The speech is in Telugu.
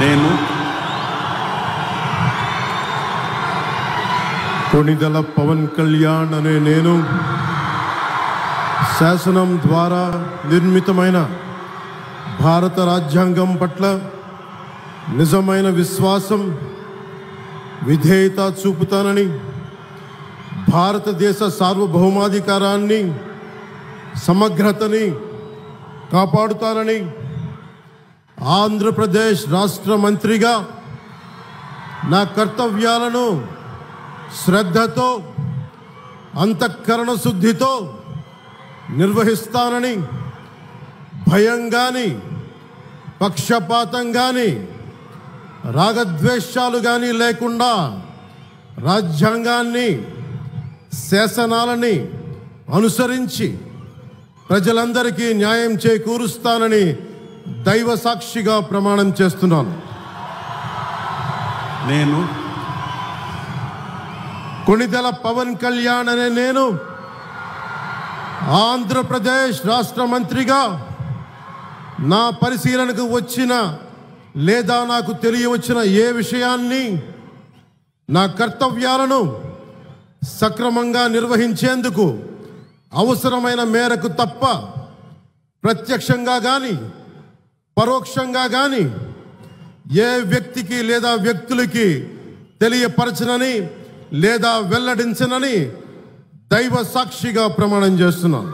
నేను కొణిదెల పవన్ కళ్యాణ్ అనే నేను శాసనం ద్వారా నిర్మితమైన భారత రాజ్యాంగం పట్ల నిజమైన విశ్వాసం విధేయత చూపుతానని, భారతదేశ సార్వభౌమాధికారాన్ని సమగ్రతని కాపాడుతానని, ఆంధ్రప్రదేశ్ రాష్ట్ర మంత్రిగా నా కర్తవ్యాలను శ్రద్ధతో అంతఃకరణ శుద్ధితో నిర్వహిస్తానని, భయం కానీ పక్షపాతం కానీ రాగద్వేషాలు కానీ లేకుండా రాజ్యాంగాన్ని శాసనాలని అనుసరించి ప్రజలందరికీ న్యాయం చేకూరుస్తానని దైవ సాక్షిగా ప్రమాణం చేస్తున్నాను. నేను కొణిదెల పవన్ కళ్యాణ్ అనే నేను ఆంధ్రప్రదేశ్ రాష్ట్ర మంత్రిగా నా పరిశీలనకు వచ్చిన లేదా నాకు తెలియవచ్చిన ఏ విషయాన్ని, నా కర్తవ్యాలను సక్రమంగా నిర్వహించేందుకు అవసరమైన మేరకు తప్ప ప్రత్యక్షంగా కానీ పరోక్షంగా కానీ ఏ వ్యక్తికి లేదా వ్యక్తులకి తెలియపరచనని లేదా వెల్లడించనని దైవ సాక్షిగా ప్రమాణం చేస్తున్నాను.